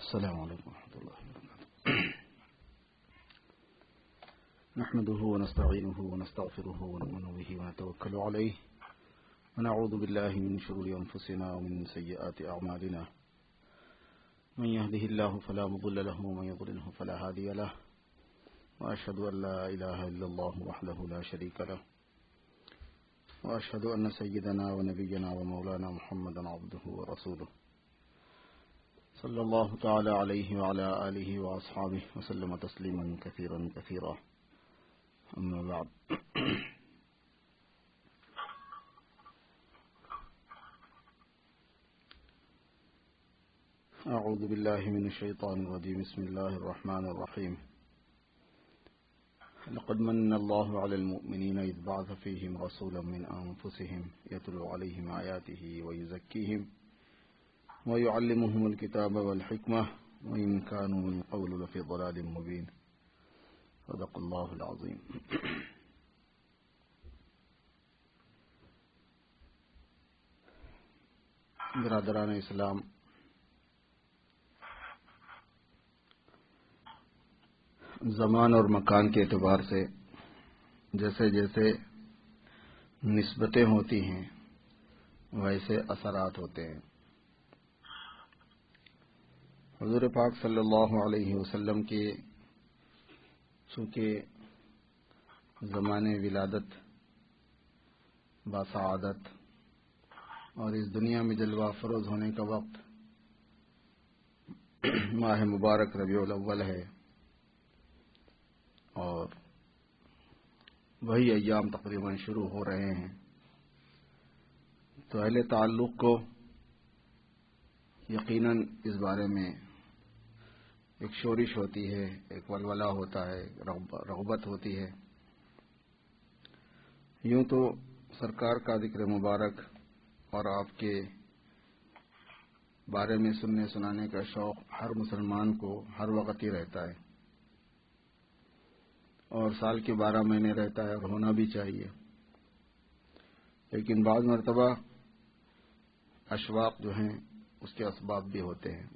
السلام عليكم ورحمة الله وبركاته. نحمده ونستعينه ونستغفره ونؤمن به ونتوكل عليه ونعوذ بالله من شرور أنفسنا ومن سيئات أعمالنا. من يهده الله فلا مضل له ومن يضلله فلا هادي له، وأشهد أن لا إله إلا الله وحده لا شريك له، وأشهد أن سيدنا ونبينا ومولانا محمدا عبده ورسوله صلى الله تعالى عليه وعلى آله وأصحابه وسلم تسليما كثيرا كثيرا. أما بعد، أعوذ بالله من الشيطان الرجيم. بسم الله الرحمن الرحيم. لقد من الله على المؤمنين إذ بعث فيهم رسولا من أنفسهم يتلو عليهم آياته ويزكيهم ويعلمهم الكتاب والحكمة وإن كانوا من قبل لفي ضلال مبين. صدق الله العظيم. برادران اسلام، زمان اور مکان کے اعتبار سے جیسے جیسے نسبتیں ہوتی ہیں ویسے اثرات ہوتے ہیں. حضور پاک صلی اللہ علیہ وسلم کے چونکہ زمانے ولادت باسعادت اور اس دنیا میں جلوہ فروز ہونے کا وقت ماہ مبارک ربیع الاول ہے، اور وہی ایام تقریباً شروع ہو رہے ہیں، تو اہل تعلق کو یقیناً اس بارے میں ایک شورش ہوتی ہے، ایک ولولہ ہوتا ہے، رغبت ہوتی ہے. یوں تو سرکار کا ذکر مبارک اور آپ کے بارے میں سننے سنانے کا شوق ہر مسلمان کو ہر وقت ہی رہتا ہے، اور سال کے 12 مہینے رہتا ہے اور ہونا بھی چاہیے. لیکن بعض مرتبہ اشواق جو ہیں اس کے اسباب بھی ہوتے ہیں.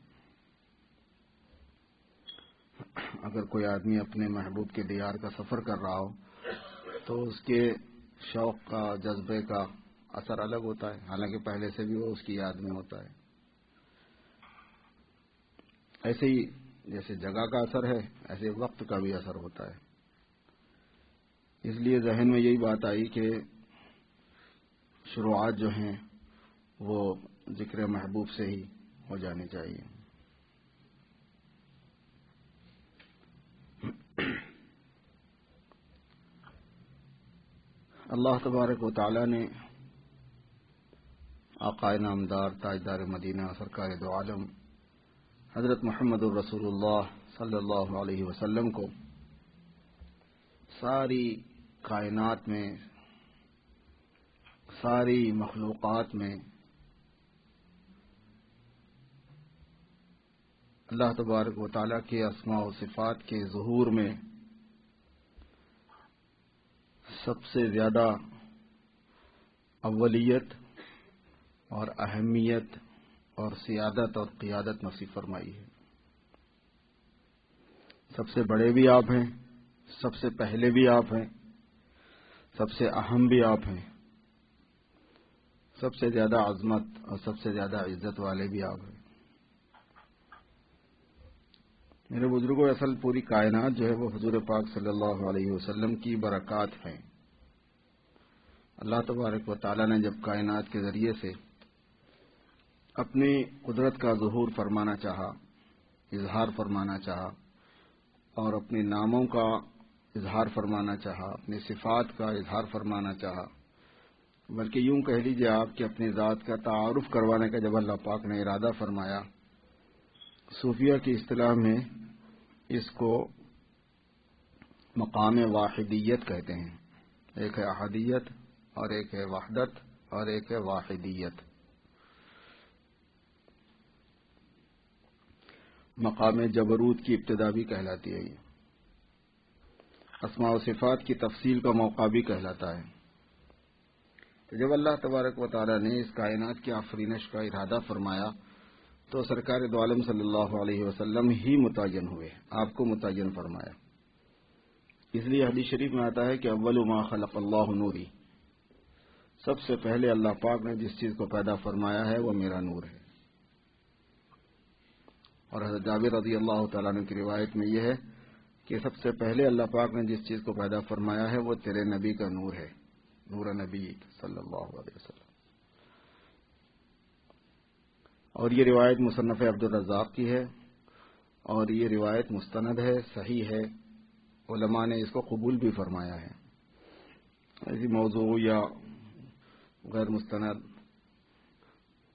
اگر کوئی آدمی اپنے محبوب کے دیار کا سفر کر رہا ہو تو اس کے شوق کا، جذبے کا اثر الگ ہوتا ہے، حالانکہ پہلے سے بھی وہ اس کی یاد میں ہوتا ہے. ایسے ہی جیسے جگہ کا اثر ہے، ایسے وقت کا بھی اثر ہوتا ہے. اس لیے ذہن میں یہی بات آئی کہ شروعات جو ہیں وہ ذکر محبوب سے ہی ہو جانی چاہیے. اللہ تبارک و تعالی نے آقائے نامدار تاجدار مدینہ سرکار دو عالم حضرت محمد الرسول اللہ صلی اللہ علیہ وسلم کو ساری کائنات میں، ساری مخلوقات میں اللہ تبارک و تعالیٰ کے اسماء و صفات کے ظہور میں سب سے زیادہ اولیت اور اہمیت اور سیادت اور قیادت نصیب فرمائی ہے. سب سے بڑے بھی آپ ہیں، سب سے پہلے بھی آپ ہیں، سب سے اہم بھی آپ ہیں، سب سے زیادہ عظمت اور سب سے زیادہ عزت والے بھی آپ ہیں. میرے بزرگوں، اصل پوری کائنات جو ہے وہ حضور پاک صلی اللہ علیہ وسلم کی برکات ہیں. اللہ تبارک و تعالیٰ نے جب کائنات کے ذریعے سے اپنی قدرت کا ظہور فرمانا چاہا، اظہار فرمانا چاہا، اور اپنے ناموں کا اظہار فرمانا چاہا، اپنی صفات کا اظہار فرمانا چاہا، بلکہ یوں کہہ لیجیے آپ کہ اپنی ذات کا تعارف کروانے کا جب اللہ پاک نے ارادہ فرمایا، صوفیہ کی اصطلاح میں اس کو مقام واحدیت کہتے ہیں. ایک ہے احدیت اور ایک ہے وحدت اور ایک ہے واحدیت. مقام جبروت کی ابتدا بھی کہلاتی ہے، یہ اسماء و صفات کی تفصیل کا موقع بھی کہلاتا ہے. تو جب اللہ تبارک و تعالی نے اس کائنات کی آفرینش کا ارادہ فرمایا تو سرکار دو عالم صلی اللہ علیہ وسلم ہی متعین ہوئے، آپ کو متعین فرمایا۔ اس لیے حدیث شریف میں آتا ہے کہ اول ما خلق اللہ نوری، سب سے پہلے اللہ پاک نے جس چیز کو پیدا فرمایا ہے وہ میرا نور ہے۔ اور حضرت جابر رضی اللہ تعالیٰ عنہ کی روایت میں یہ ہے کہ سب سے پہلے اللہ پاک نے جس چیز کو پیدا فرمایا ہے وہ تیرے نبی کا نور ہے، نور نبی صلی اللہ علیہ وسلم۔ اور یہ روایت مصنف عبد الرزاق کی ہے، اور یہ روایت مستند ہے، صحیح ہے، علماء نے اس کو قبول بھی فرمایا ہے۔ ایسی موضوع یا غیر مستند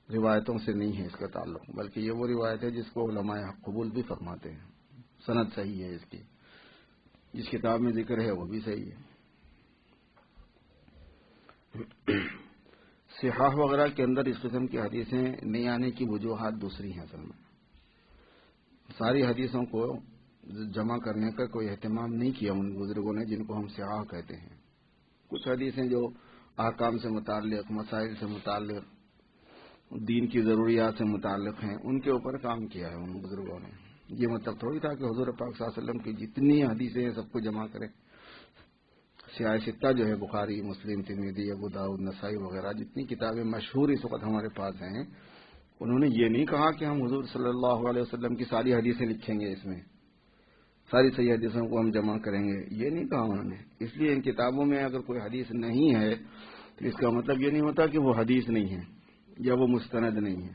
روایتوں سے نہیں ہے اس کا تعلق، بلکہ یہ وہ روایت ہے جس کو علماء قبول بھی فرماتے ہیں، سند صحیح ہے اس کی، جس کتاب میں ذکر ہے وہ بھی صحیح ہے۔ صحاح وغیرہ کے اندر اس قسم کی حدیثیں نہیں آنے کی وجوہات دوسری ہیں۔ اصل میں ساری حدیثوں کو جمع کرنے کا کوئی اہتمام نہیں کیا ان بزرگوں نے جن کو ہم صحاح کہتے ہیں۔ کچھ حدیثیں جو احکام سے متعلق، مسائل سے متعلق، دین کی ضروریات سے متعلق ہیں، ان کے اوپر کام کیا ہے ان بزرگوں نے۔ یہ مطلب تھوڑی تھا کہ حضور پاک صلی اللہ علیہ وسلم کی جتنی حدیثیں ہیں سب کو جمع کریں۔ سیاہ ستہ جو ہے، بخاری، مسلم، ترمذی، ابو داؤد، نسائی وغیرہ جتنی کتابیں مشہور اس وقت ہمارے پاس ہیں، انہوں نے یہ نہیں کہا کہ ہم حضور صلی اللہ علیہ وسلم کی ساری حدیثیں لکھیں گے، اس میں ساری صحیح حدیثوں کو ہم جمع کریں گے، یہ نہیں کہا انہوں نے۔ اس لیے ان کتابوں میں اگر کوئی حدیث نہیں ہے تو اس کا مطلب یہ نہیں ہوتا کہ وہ حدیث نہیں ہے یا وہ مستند نہیں ہے۔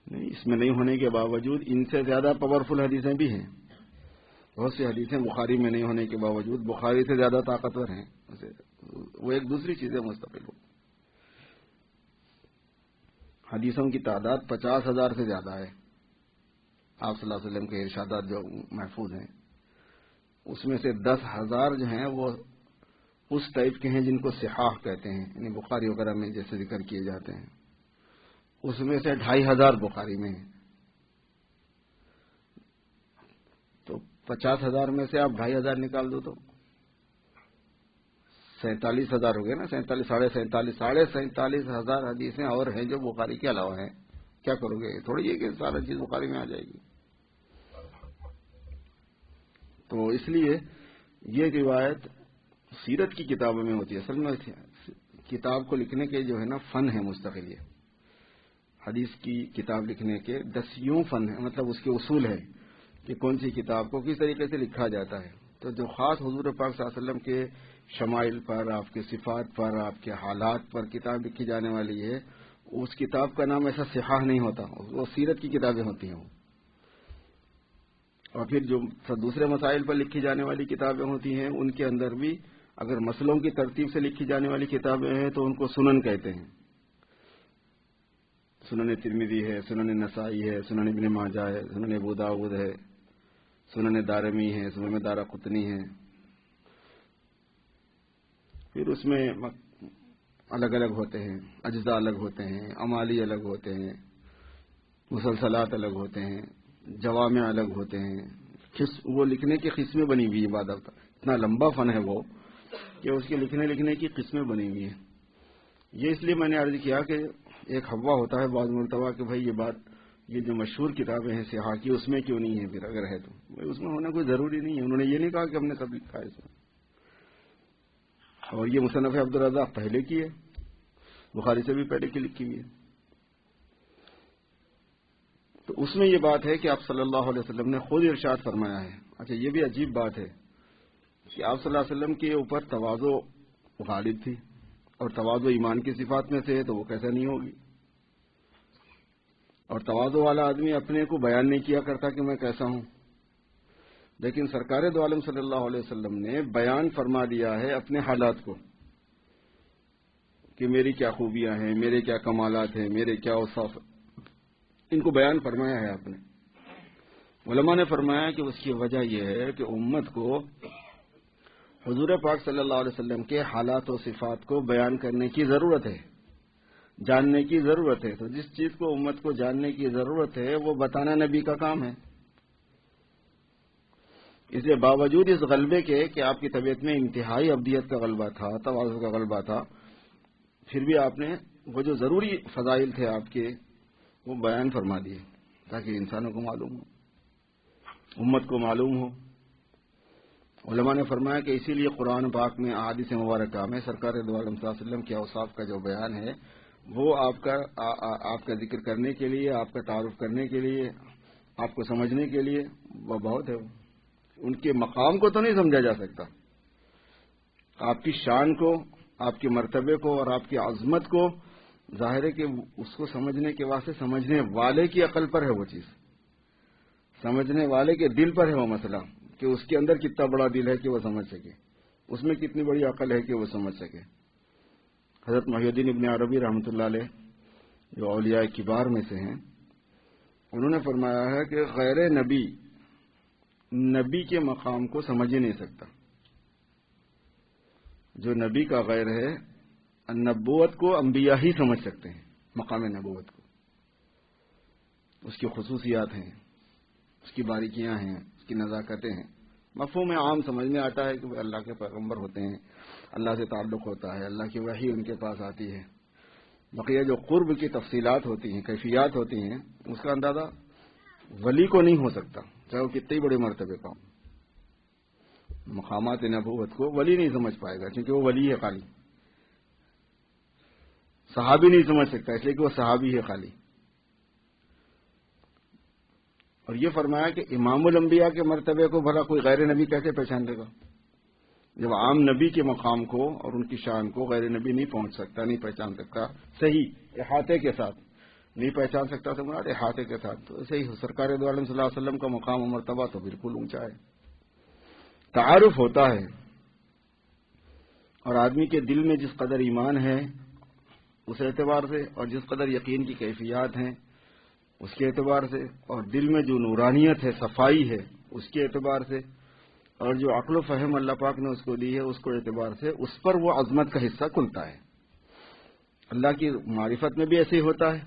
نہیں، اس میں نہیں ہونے کے باوجود ان سے زیادہ پاورفل حدیثیں بھی ہیں۔ بہت سی حدیثیں بخاری میں نہیں ہونے کے باوجود بخاری سے زیادہ طاقتور ہیں، وہ ایک دوسری چیزیں مستقل ہو۔ حدیثوں کی تعداد 50,000 سے زیادہ ہے۔ آپ صلی اللہ علیہ وسلم کے ارشادات جو محفوظ ہیں اس میں سے 10,000 جو ہیں وہ اس ٹائپ کے ہیں جن کو صحاح کہتے ہیں، یعنی بخاری وغیرہ میں جیسے ذکر کیے جاتے ہیں، اس میں سے 2,500 بخاری میں ہیں۔ تو 50,000 میں سے آپ 2,500 نکال دو تو 47,000 ہو گئے نا، 47,000 حدیثیں اور ہیں جو بخاری کے علاوہ ہیں۔ کیا کرو گے؟ تھوڑی ہے کہ سارا چیز بخاری میں آ جائے گی۔ تو اس لیے یہ روایت سیرت کی کتابوں میں ہوتی ہے۔ اصل میں کتاب کو لکھنے کے جو ہے نا فن ہے مستقل، یہ حدیث کی کتاب لکھنے کے 10 فن ہے، مطلب اس کے اصول ہے کہ کون سی کتاب کو کس طریقے سے لکھا جاتا ہے۔ تو جو خاص حضور پاک صلی اللہ علیہ وسلم کے شمائل پر، آپ کے صفات پر، آپ کے حالات پر کتاب لکھی جانے والی ہے، اس کتاب کا نام ایسا صحاح نہیں ہوتا، وہ سیرت کی کتابیں ہوتی ہیں۔ اور پھر جو دوسرے مسائل پر لکھی جانے والی کتابیں ہوتی ہیں ان کے اندر بھی اگر مسئلوں کی ترتیب سے لکھی جانے والی کتابیں ہیں تو ان کو سنن کہتے ہیں۔ سنن ترمذی ہے، سنن نسائی ہے، سنن ابن ماجہ ہے، سنن ابو داؤد ہے، سنن دارمی ہے، سنن دارقطنی ہے۔ پھر اس میں الگ الگ ہوتے ہیں، اجزاء الگ ہوتے ہیں، امالی الگ ہوتے ہیں، مسلسلات الگ ہوتے ہیں، جوامع الگ ہوتے ہیں۔ وہ لکھنے کی قسمیں بنی ہوئی عبادت، اتنا لمبا فن ہے وہ کہ اس کے لکھنے کی قسمیں بنی ہوئی ہیں۔ یہ اس لیے میں نے عرض کیا کہ ایک ہوا ہوتا ہے بعض مرتبہ کہ بھائی یہ جو مشہور کتابیں ہیں صحاح کی اس میں کیوں نہیں ہے، پھر اگر ہے تو اس میں ہونا کوئی ضروری نہیں ہے۔ انہوں نے یہ نہیں کہا کہ ہم نے سب لکھا ہے اس میں۔ اور یہ مصنف عبد الرزاق پہلے کی ہے، بخاری سے بھی پہلے کی لکھی ہوئی ہے۔ تو اس میں یہ بات ہے کہ آپ صلی اللہ علیہ وسلم نے خود ارشاد فرمایا ہے۔ اچھا، یہ بھی عجیب بات ہے کہ آپ صلی اللہ علیہ وسلم کے اوپر تواضع غالب تھی، اور تواضع ایمان کی صفات میں سے ہے تو وہ کیسے نہیں ہوگی۔ اور تواضع والا آدمی اپنے کو بیان نہیں کیا کرتا کہ میں کیسا ہوں، لیکن سرکار دو عالم صلی اللہ علیہ وسلم نے بیان فرما دیا ہے اپنے حالات کو کہ میری کیا خوبیاں ہیں، میرے کیا کمالات ہیں، میرے کیا اوصاف، ان کو بیان فرمایا ہے آپ نے۔ علماء نے فرمایا کہ اس کی وجہ یہ ہے کہ امت کو حضور پاک صلی اللہ علیہ وسلم کے حالات و صفات کو بیان کرنے کی ضرورت ہے، جاننے کی ضرورت ہے۔ تو جس چیز کو امت کو جاننے کی ضرورت ہے وہ بتانا نبی کا کام ہے۔ اس لیے باوجود اس غلبے کے کہ آپ کی طبیعت میں انتہائی ابدیت کا غلبہ تھا، تواضع کا غلبہ تھا، پھر بھی آپ نے وہ جو ضروری فضائل تھے آپ کے وہ بیان فرما دیے تاکہ انسانوں کو معلوم ہو، امت کو معلوم ہو۔ علماء نے فرمایا کہ اسی لیے قرآن پاک میں احادیث مبارکہ میں سرکار دو عالم صلی اللہ علیہ وسلم کے اوصاف کا جو بیان ہے وہ آپ کا ذکر کرنے کے لیے، آپ کا تعارف کرنے کے لیے، آپ کو سمجھنے کے لیے وہ بہت ہے۔ ان کے مقام کو تو نہیں سمجھا جا سکتا، آپ کی شان کو، آپ کے مرتبے کو اور آپ کی عظمت کو ظاہر ہے کہ اس کو سمجھنے کے واسطے سمجھنے والے کی عقل پر ہے وہ چیز، سمجھنے والے کے دل پر ہے وہ مسئلہ کہ اس کے اندر کتنا بڑا دل ہے کہ وہ سمجھ سکے، اس میں کتنی بڑی عقل ہے کہ وہ سمجھ سکے۔ حضرت محی الدین ابن عربی رحمۃ اللہ علیہ جو اولیاء کبار میں سے ہیں، انہوں نے فرمایا ہے کہ غیر نبی کے مقام کو سمجھ ہی نہیں سکتا۔ جو نبی کا غیر ہے، نبوت کو انبیاء ہی سمجھ سکتے ہیں، مقام نبوت کو، اس کی خصوصیات ہیں، اس کی باریکیاں ہیں، اس کی نزاکتیں ہیں۔ مفہوم عام سمجھ میں آتا ہے کہ وہ اللہ کے پیغمبر ہوتے ہیں، اللہ سے تعلق ہوتا ہے، اللہ کی وحی ان کے پاس آتی ہے۔ بقیہ جو قرب کی تفصیلات ہوتی ہیں، کیفیات ہوتی ہیں، اس کا اندازہ ولی کو نہیں ہو سکتا، چاہے وہ کتنے بڑے مرتبے کا ہو۔ مقامات نبوت کو ولی نہیں سمجھ پائے گا کیونکہ وہ ولی ہے خالی، صحابی نہیں سمجھ سکتا اس لیے کہ وہ صحابی ہے خالی۔ اور یہ فرمایا کہ امام الانبیاء کے مرتبے کو بھلا کوئی غیر نبی کیسے پہچان لے گا؟ جب عام نبی کے مقام کو اور ان کی شان کو غیر نبی نہیں پہنچ سکتا، نہیں پہچان سکتا، صحیح احاطے کے ساتھ نہیں پہچان سکتا، تو مراد احاطے کے ساتھ، تو صحیح سرکار دو عالم صلی اللہ علیہ وسلم کا مقام و مرتبہ تو بالکل اونچا ہے۔ تعارف ہوتا ہے، اور آدمی کے دل میں جس قدر ایمان ہے اس اعتبار سے، اور جس قدر یقین کی کیفیات ہیں اس کے اعتبار سے، اور دل میں جو نورانیت ہے، صفائی ہے، اس کے اعتبار سے، اور جو عقل و فہم اللہ پاک نے اس کو دی ہے اس کو اعتبار سے، اس پر وہ عظمت کا حصہ کھلتا ہے۔ اللہ کی معرفت میں بھی ایسے ہی ہوتا ہے،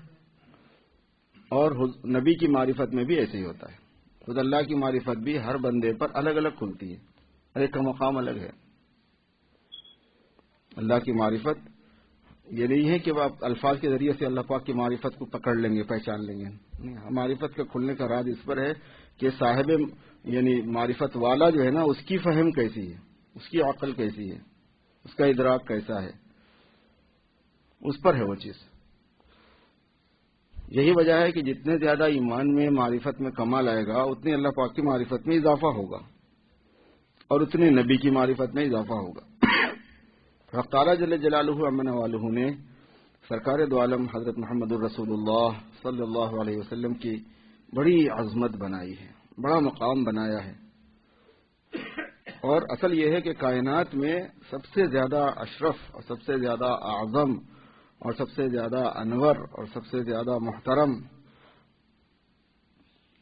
اور نبی کی معرفت میں بھی ایسے ہی ہوتا ہے۔ خود اللہ کی معرفت بھی ہر بندے پر الگ الگ کھلتی ہے، ہر ایک کا مقام الگ ہے۔ اللہ کی معرفت یہ نہیں ہے کہ وہ الفاظ کے ذریعے سے اللہ پاک کی معرفت کو پکڑ لیں گے، پہچان لیں گے۔ معرفت کا کھلنے کا راز اس پر ہے کہ صاحب یعنی معرفت والا جو ہے نا، اس کی فہم کیسی ہے، اس کی عقل کیسی ہے، اس کا ادراک کیسا ہے، اس پر ہے وہ چیز۔ یہی وجہ ہے کہ جتنے زیادہ ایمان میں معرفت میں کمال آئے گا اتنی اللہ پاک کی معرفت میں اضافہ ہوگا، اور اتنے نبی کی معرفت میں اضافہ ہوگا۔ حق تعالیٰ جل جلالہ امن والہ نے سرکار دو عالم حضرت محمد الرسول اللہ صلی اللہ علیہ وسلم کی بڑی عظمت بنائی ہے، بڑا مقام بنایا ہے۔ اور اصل یہ ہے کہ کائنات میں سب سے زیادہ اشرف اور سب سے زیادہ اعظم اور سب سے زیادہ انور اور سب سے زیادہ محترم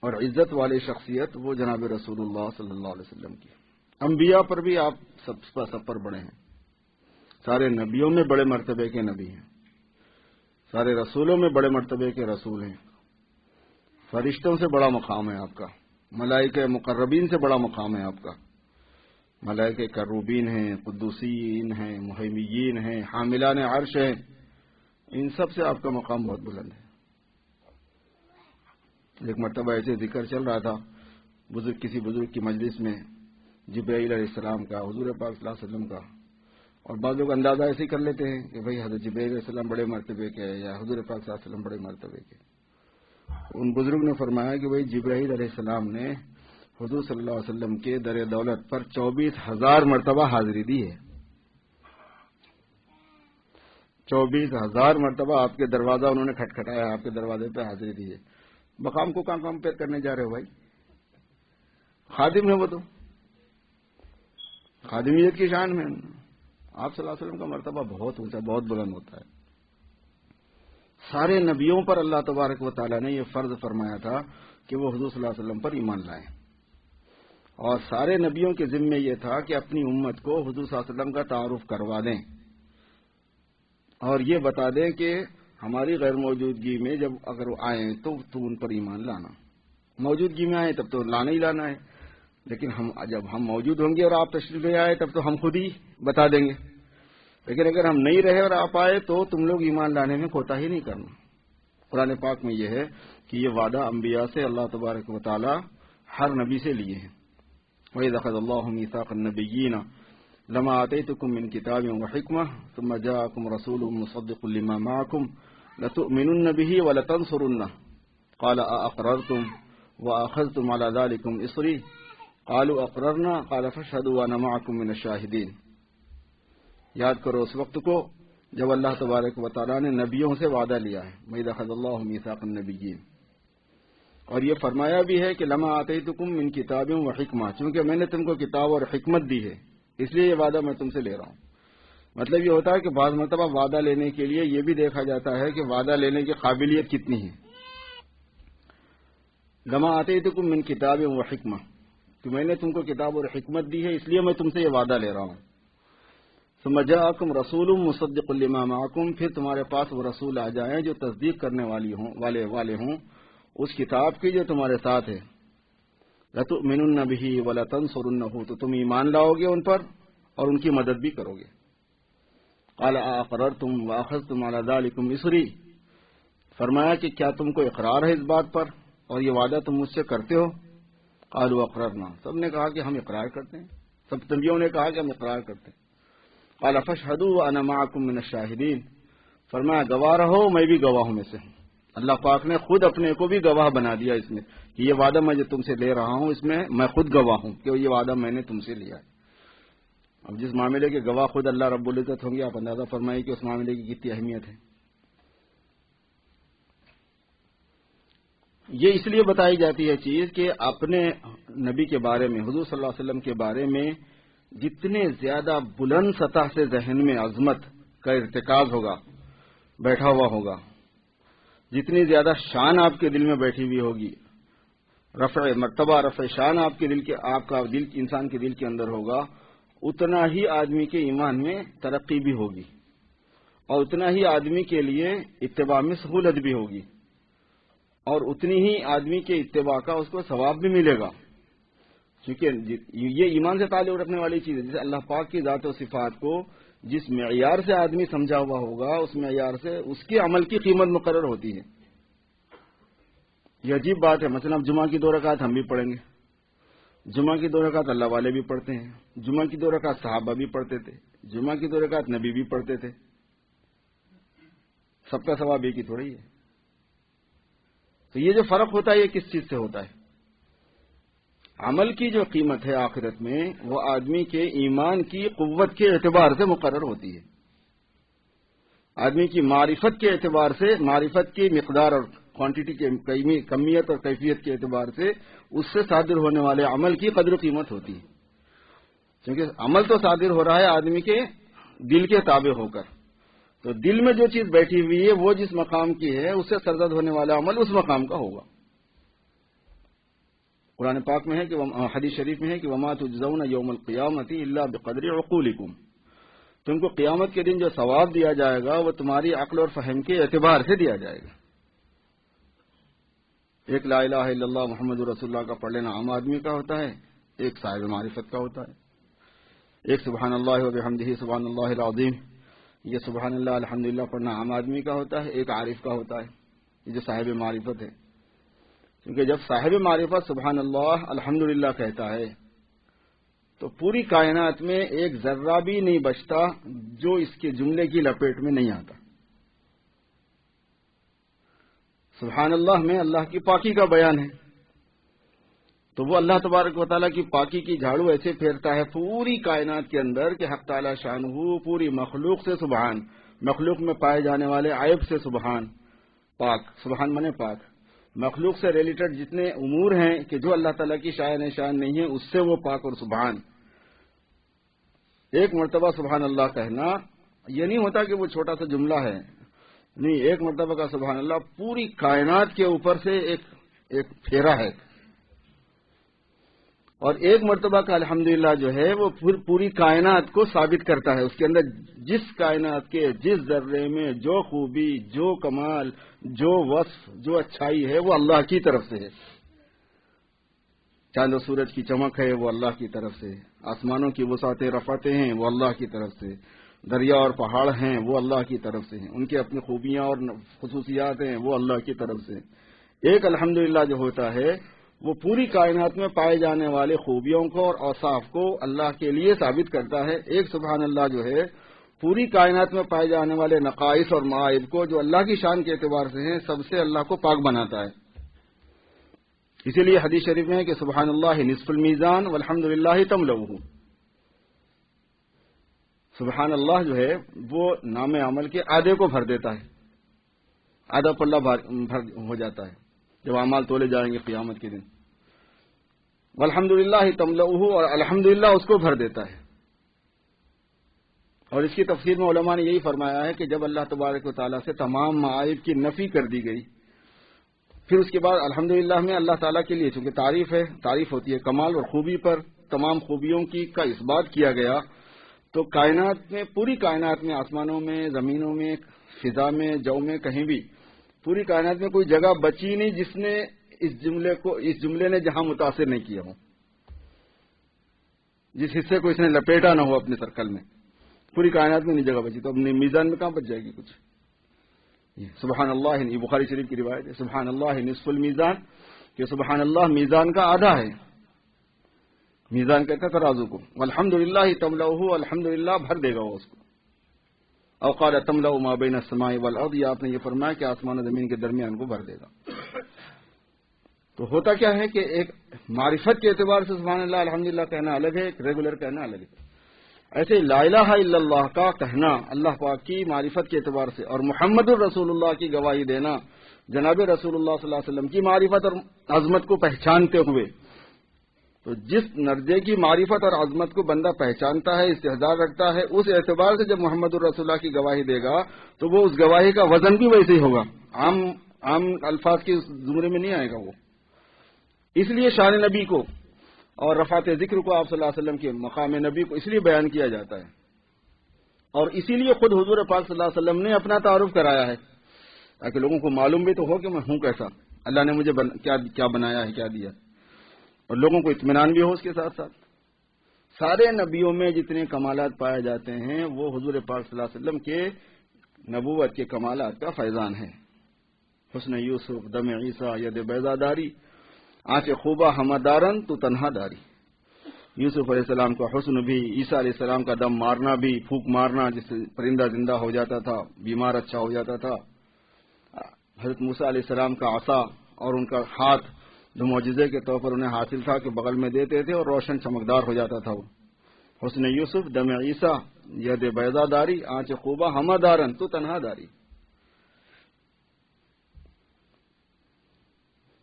اور عزت والی شخصیت وہ جناب رسول اللہ صلی اللہ علیہ وسلم کی۔ انبیاء پر بھی آپ سب پر بڑے ہیں، سارے نبیوں میں بڑے مرتبے کے نبی ہیں، سارے رسولوں میں بڑے مرتبے کے رسول ہیں، فرشتوں سے بڑا مقام ہے آپ کا، ملائکہ مقربین سے بڑا مقام ہے آپ کا، ملائکہ کروبین ہیں، قدوسین ہیں، مہیمین ہیں، حاملان عرش ہیں، ان سب سے آپ کا مقام بہت بلند ہے۔ ایک مرتبہ ایسے ذکر چل رہا تھا کسی بزرگ کی مجلس میں، جبرائیل علیہ السلام کا، حضور پاک صلی اللہ علیہ وسلم کا، اور بعض لوگ اندازہ ایسے ہی کر لیتے ہیں کہ بھئی حضرت جبرائیل علیہ السلام بڑے مرتبے کے ہیں یا حضور پاک صلی اللہ علیہ وسلم بڑے مرتبے کے۔ ان بزرگ نے فرمایا کہ بھئی جبرائیل علیہ السلام نے حضور صلی اللہ علیہ وسلم کے در دولت پر 24,000 مرتبہ حاضری دی ہے، 24,000 مرتبہ آپ کے دروازہ انہوں نے کھٹکھٹایا، آپ کے دروازے پہ حاضری دی ہے۔ مقام کو کہاں کمپیئر کرنے جا رہے ہو بھائی؟ خادم ہے وہ تو، خادمیت کی شان میں آپ صلی اللہ علیہ وسلم کا مرتبہ بہت اونچا، بہت بلند ہوتا ہے۔ سارے نبیوں پر اللہ تبارک و تعالیٰ نے یہ فرض فرمایا تھا کہ وہ حضور صلی اللہ علیہ وسلم پر ایمان لائیں، اور سارے نبیوں کے ذمے یہ تھا کہ اپنی امت کو حضور صلی اللہ علیہ وسلم کا تعارف کروا دیں اور یہ بتا دیں کہ ہماری غیر موجودگی میں جب اگر آئیں تو ان پر ایمان لانا، موجودگی میں آئیں تب تو لانا ہی لانا ہے، لیکن جب ہم موجود ہوں گے اور آپ تشریف لے آئے تب تو ہم خود ہی بتا دیں گے، لیکن اگر ہم نہیں رہے اور آپ آئے تو تم لوگ ایمان لانے میں کوتاہی نہیں کرنا، قرآن پاک میں یہ ہے کہ یہ وعدہ انبیاء سے اللہ تبارک و تعالی ہر نبی سے لیے ہیں. وَإِذْ أَخَذَ اللَّهُ مِيثَاقَ النَّبِيِّينَ لَمَا آتَيْتُكُم مِّن كِتَابٍ وَحِكْمَةٍ ثُمَّ جَاءَكُمْ رَسُولٌ مُّصَدِّقٌ لِّمَا مَعَكُمْ لَتُؤْمِنُنَّ بِهِ وَلَتَنصُرُنَّهُ قَالَ أَأَقْرَرْتُمْ وَأَخَذْتُمْ عَلَىٰ ذَٰلِكُمْ إِصْرِي قَالُوا أَقْرَرْنَا قَالَ فَاشْهَدُوا وَأَنَا مَعَكُم مِّنَ الشَّاهِدِينَ. یاد کرو اس وقت کو جب اللہ تبارک و تعالیٰ نے نبیوں سے وعدہ لیا ہے. وَإِذْ أَخَذَ اللَّهُ مِيثَاقَ النَّبِيِّينَ. اور یہ فرمایا بھی ہے کہ لما آتیتکم من کتاب و حکمہ، چونکہ میں نے تم کو کتاب اور حکمت دی ہے اس لیے یہ وعدہ میں تم سے لے رہا ہوں. مطلب یہ ہوتا ہے کہ بعض مرتبہ وعدہ لینے کے لیے یہ بھی دیکھا جاتا ہے کہ وعدہ لینے کی قابلیت کتنی ہے. لما آتیتکم من کتاب و حکمہ، کہ میں نے تم کو کتاب اور حکمت دی ہے اس لیے میں تم سے یہ وعدہ لے رہا ہوں. ثم جاءکم رسول مصدق لما معکم، پھر تمہارے پاس وہ رسول آ جائیں جو تصدیق کرنے والے ہوں اس کتاب کی جو تمہارے ساتھ ہے. لَتُؤْمِنُنَّ بِهِ وَلَتَنصُرُنَّهُ، تو تم ایمان لاؤ گے ان پر اور ان کی مدد بھی کرو گے. قَالَ أَأَقْرَرْتُمْ وَأَخَذْتُمْ عَلَىٰ ذَٰلِكُمْ إِصْرِي، فرمایا کہ کیا تم کو اقرار ہے اس بات پر اور یہ وعدہ تم مجھ سے کرتے ہو؟ قَالُوا أَقْرَرْنَا، سب نے کہا کہ ہم اقرار کرتے ہیں، سب نبیوں نے کہا کہ ہم اقرار کرتے ہیں. قَالَ فَاشْهَدُوا وَأَنَا مَعَكُم مِّنَ الشَّاهِدِينَ، فرمایا گواہ رہو میں بھی گواہوں میں سے ہوں. اللہ پاک نے خود اپنے کو بھی گواہ بنا دیا اس میں کہ یہ وعدہ میں جو تم سے لے رہا ہوں اس میں میں خود گواہ ہوں کہ یہ وعدہ میں نے تم سے لیا ہے. اب جس معاملے کے گواہ خود اللہ رب العزت ہوں گے، آپ اندازہ فرمائیے کہ اس معاملے کی کتنی اہمیت ہے. یہ اس لیے بتائی جاتی ہے چیز کہ اپنے نبی کے بارے میں، حضور صلی اللہ علیہ وسلم کے بارے میں جتنے زیادہ بلند سطح سے ذہن میں عظمت کا ارتکاز ہوگا، بیٹھا ہوا ہوگا، جتنی زیادہ شان آپ کے دل میں بیٹھی ہوئی ہوگی، رفع مرتبہ رفع شان آپ کا دل انسان کے دل کے اندر ہوگا، اتنا ہی آدمی کے ایمان میں ترقی بھی ہوگی اور اتنا ہی آدمی کے لیے اتباع میں سہولت بھی ہوگی اور اتنی ہی آدمی کے اتباع کا اس کو ثواب بھی ملے گا. کیونکہ یہ ایمان سے تعلق رکھنے والی چیز ہے. جیسے اللہ پاک کی ذات و صفات کو جس معیار سے آدمی سمجھا ہوا ہوگا اس معیار سے اس کے عمل کی قیمت مقرر ہوتی ہے. یہ عجیب بات ہے. مثلا اب جمعہ کی 2 رکعت ہم بھی پڑھیں گے، جمعہ کی 2 رکعت اللہ والے بھی پڑھتے ہیں، جمعہ کی 2 رکعت صحابہ بھی پڑھتے تھے، جمعہ کی 2 رکعت نبی بھی پڑھتے تھے. سب کا ثواب ایک ہی تھوڑی ہے. تو یہ جو فرق ہوتا ہے یہ کس چیز سے ہوتا ہے؟ عمل کی جو قیمت ہے آخرت میں وہ آدمی کے ایمان کی قوت کے اعتبار سے مقرر ہوتی ہے. آدمی کی معرفت کے اعتبار سے، معرفت کی مقدار اور کوانٹٹی کے کمیت اور کیفیت کے اعتبار سے اس سے صادر ہونے والے عمل کی قدر و قیمت ہوتی ہے. کیونکہ عمل تو صادر ہو رہا ہے آدمی کے دل کے تابع ہو کر، تو دل میں جو چیز بیٹھی ہوئی ہے وہ جس مقام کی ہے اس سے سرزد ہونے والا عمل اس مقام کا ہوگا. قرآن پاک میں ہے کہ حدیث شریف میں ہے کہ وما تجزون یوم القیامۃ الا بقدر عقولکم، تم کو قیامت کے دن جو ثواب دیا جائے گا وہ تمہاری عقل اور فہم کے اعتبار سے دیا جائے گا. ایک لا الہ الا اللہ محمد رسول اللہ کا پڑھ لینا عام آدمی کا ہوتا ہے، ایک صاحب معرفت کا ہوتا ہے. ایک سبحان اللہ و بحمدہ سبحان اللہ العظیم، یہ سبحان اللہ الحمدللہ پڑھنا عام آدمی کا ہوتا ہے. ایک عارف کا ہوتا ہے، یہ جو صاحب معرفت ہے. کیونکہ جب صاحب معرفت سبحان اللہ الحمدللہ کہتا ہے تو پوری کائنات میں ایک ذرہ بھی نہیں بچتا جو اس کے جملے کی لپیٹ میں نہیں آتا. سبحان اللہ میں اللہ کی پاکی کا بیان ہے، تو وہ اللہ تبارک و تعالیٰ کی پاکی کی جھاڑو ایسے پھیرتا ہے پوری کائنات کے اندر کہ حق تعالی شانہ پوری مخلوق سے سبحان، مخلوق میں پائے جانے والے عیب سے سبحان، پاک، سبحان منے پاک، مخلوق سے ریلیٹڈ جتنے امور ہیں کہ جو اللہ تعالیٰ کی شان نہیں ہے اس سے وہ پاک اور سبحان. ایک مرتبہ سبحان اللہ کہنا یہ نہیں ہوتا کہ وہ چھوٹا سا جملہ ہے، نہیں، ایک مرتبہ کا سبحان اللہ پوری کائنات کے اوپر سے ایک پھیرا ہے. اور ایک مرتبہ کا الحمدللہ جو ہے وہ پوری کائنات کو ثابت کرتا ہے. اس کے اندر جس کائنات کے جس ذرے میں جو خوبی، جو کمال، جو وصف، جو اچھائی ہے وہ اللہ کی طرف سے ہے. چاند و سورج کی چمک ہے وہ اللہ کی طرف سے، آسمانوں کی وسعتیں رفعتیں ہیں وہ اللہ کی طرف سے، دریا اور پہاڑ ہیں وہ اللہ کی طرف سے ہیں، ان کے اپنی خوبیاں اور خصوصیات ہیں وہ اللہ کی طرف سے ہیں۔ ایک الحمدللہ جو ہوتا ہے وہ پوری کائنات میں پائے جانے والے خوبیوں کو اور اوصاف کو اللہ کے لیے ثابت کرتا ہے۔ ایک سبحان اللہ جو ہے پوری کائنات میں پائے جانے والے نقائص اور معائب کو جو اللہ کی شان کے اعتبار سے ہیں سب سے اللہ کو پاک بناتا ہے۔ اسی لیے حدیث شریف میں ہے کہ سبحان اللہ نصف المیزان والحمدللہ تملؤہ، سبحان اللہ جو ہے وہ نام عمل کے آدھے کو بھر دیتا ہے، آدھا پلہ بھر ہو جاتا ہے جب اعمال تولے جائیں گے قیامت کے دن۔ والحمدللہ تملؤہ، اور الحمدللہ اس کو بھر دیتا ہے۔ اور اس کی تفسیر میں علماء نے یہی فرمایا ہے کہ جب اللہ تبارک و تعالیٰ سے تمام معائب کی نفی کر دی گئی، پھر اس کے بعد الحمدللہ میں اللہ تعالیٰ کے لیے چونکہ تعریف ہے، تعریف ہوتی ہے کمال اور خوبی پر، تمام خوبیوں کا اثبات کیا گیا، تو کائنات میں، پوری کائنات میں، آسمانوں میں، زمینوں میں، فضا میں، جو میں، کہیں بھی پوری کائنات میں کوئی جگہ بچی نہیں جس نے اس جملے نے جہاں متاثر نہیں کیا ہو، جس حصے کو اس نے لپیٹا نہ ہو اپنے سرکل میں، پوری کائنات میں نہیں جگہ بچی، تو اپنے میزان میں کہاں بچ جائے گی کچھ؟ سبحان اللہ، یہ بخاری شریف کی روایت ہے، سبحان اللہ نصف المیزان، کہ سبحان اللہ میزان کا آدھا ہے، میزان کہتا ترازو کو، والحمدللہ تملؤہ، الحمدللہ بھر دے گا وہ اس کو، او قال تملأ ما بین السماء والارض، یا آپ نے یہ فرمایا کہ آسمان و زمین کے درمیان کو بھر دے گا۔ تو ہوتا کیا ہے کہ ایک معرفت کے اعتبار سے سبحان اللہ الحمدللہ کہنا الگ ہے، ایک ریگولر کہنا الگ ہے۔ ایسے لا الہ الا اللہ کا کہنا اللہ پاک کی معرفت کے اعتبار سے، اور محمد الرسول اللہ کی گواہی دینا جناب رسول اللہ صلی اللہ علیہ وسلم کی معرفت اور عظمت کو پہچانتے ہوئے، تو جس درجے کی معرفت اور عظمت کو بندہ پہچانتا ہے، استحضار رکھتا ہے، اس اعتبار سے جب محمد الرسول اللہ کی گواہی دے گا تو وہ اس گواہی کا وزن بھی ویسے ہی ہوگا، عام الفاظ کے زمرے میں نہیں آئے گا وہ۔ اس لیے شان نبی کو اور رفعت ذکر کو آپ صلی اللہ علیہ وسلم کے مقام نبی کو اس لیے بیان کیا جاتا ہے، اور اسی لیے خود حضور پاک صلی اللہ علیہ وسلم نے اپنا تعارف کرایا ہے، تاکہ لوگوں کو معلوم بھی تو ہو کہ میں ہوں کیسا، اللہ نے مجھے کیا بنایا ہے، کیا دیا، اور لوگوں کو اطمینان بھی ہو اس کے ساتھ ساتھ۔ سارے نبیوں میں جتنے کمالات پائے جاتے ہیں وہ حضور پاک صلی اللہ علیہ وسلم کے نبوت کے کمالات کا فیضان ہے۔ حسن یوسف، دم عیسیٰ، ید بیضا داری، آنچ خوبہ ہمدارن تو تنہا داری۔ یوسف علیہ السلام کا حسن بھی، عیسیٰ علیہ السلام کا دم مارنا بھی، پھونک مارنا جس سے پرندہ زندہ ہو جاتا تھا، بیمار اچھا ہو جاتا تھا، حضرت موسیٰ علیہ السلام کا عصا اور ان کا ہاتھ جو معجزے کے طور پر انہیں حاصل تھا کہ بغل میں دیتے تھے اور روشن چمکدار ہو جاتا تھا وہ۔ حسن یوسف، دم عیسیٰ، ید بیضا داری، آنچ خوبہ ہمدارن تو تنہا داری۔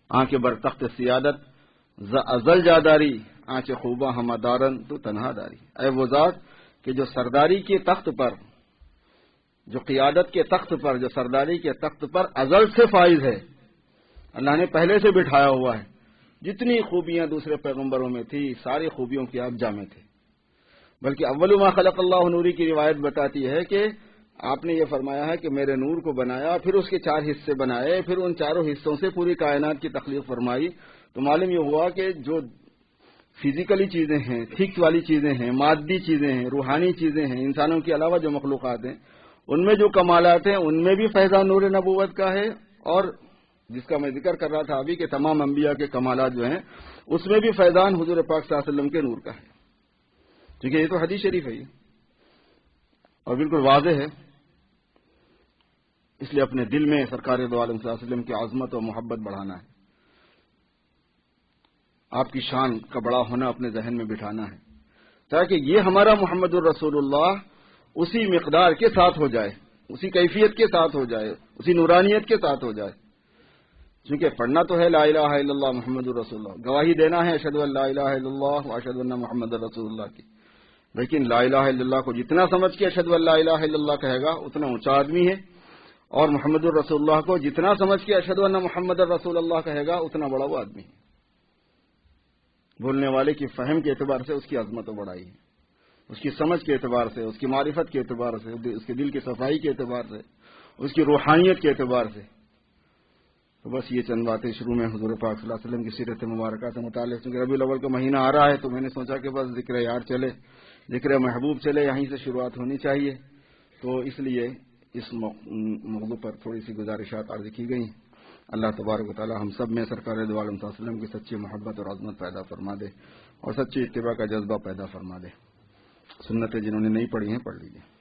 آنکھ بر تخت سیادت ازل جاداری، آنچ خوبہ ہمدارن تو تنہا داری۔ اے وہ ذات کہ جو سرداری کے تخت پر، جو قیادت کے تخت پر، جو سرداری کے تخت پر ازل سے فائز ہے، اللہ نے پہلے سے بٹھایا ہوا ہے، جتنی خوبیاں دوسرے پیغمبروں میں تھی ساری خوبیوں کے آپ جامع تھے۔ بلکہ اول ما خلق اللہ نوری کی روایت بتاتی ہے کہ آپ نے یہ فرمایا ہے کہ میرے نور کو بنایا، پھر اس کے 4 حصے بنائے، پھر ان 4 حصوں سے پوری کائنات کی تخلیق فرمائی، تو معلوم یہ ہوا کہ جو فزیکلی چیزیں ہیں، تھک والی چیزیں ہیں، مادی چیزیں ہیں، روحانی چیزیں ہیں، انسانوں کے علاوہ جو مخلوقات ہیں ان میں جو کمالات ہیں ان میں بھی فیضان نور نبوت کا ہے، اور جس کا میں ذکر کر رہا تھا ابھی کہ تمام انبیاء کے کمالات جو ہیں اس میں بھی فیضان حضور پاک صلی اللہ علیہ وسلم کے نور کا ہے، کیونکہ یہ تو حدیث شریف ہے اور بالکل واضح ہے۔ اس لیے اپنے دل میں سرکار دو عالم صلی اللہ علیہ وسلم کی عظمت اور محبت بڑھانا ہے، آپ کی شان کا بڑا ہونا اپنے ذہن میں بٹھانا ہے، تاکہ یہ ہمارا محمد الرسول اللہ اسی مقدار کے ساتھ ہو جائے، اسی کیفیت کے ساتھ ہو جائے، اسی نورانیت کے ساتھ ہو جائے۔ چونکہ پڑھنا تو ہے لا الہ الا اللہ محمد الرسول اللہ، گواہی دینا ہے اشہد ان لا الہ الا اللہ و اشہد ان محمد الرسول اللہ کی، لیکن لا الہ الا اللہ کو جتنا سمجھ کے اشہد ان لا الہ الا اللہ کہے گا اتنا اونچا آدمی ہے، اور محمد الرسول اللہ کو جتنا سمجھ کے اشہد ان محمد الرسول اللہ کہے گا اتنا بڑا وہ آدمی ہے۔ بولنے والے کی فہم کے اعتبار سے اس کی عظمت و بڑائی ہے، اس کی سمجھ کے اعتبار سے، اس کی معرفت کے اعتبار سے، اس کے دل کی صفائی کے اعتبار سے، اس کی روحانیت کے اعتبار سے۔ تو بس یہ چند باتیں شروع میں حضور پاک صلی اللہ علیہ وسلم کی سیرت مبارکہ سے متعلق، چونکہ ربیع الاول کا مہینہ آ رہا ہے تو میں نے سوچا کہ بس ذکر یار چلے، ذکر محبوب چلے یہیں سے شروعات ہونی چاہیے، تو اس لیے اس موضوع پر تھوڑی سی گزارشات عرض کی گئی. اللہ تبارک و تعالی ہم سب میں سرکار دو عالم صلی اللہ علیہ وسلم کی سچی محبت اور عظمت پیدا فرما دے اور سچی اتباع کا جذبہ پیدا فرما دے. سنتیں جنہوں نے نہیں پڑھی ہیں پڑھ لیجیے.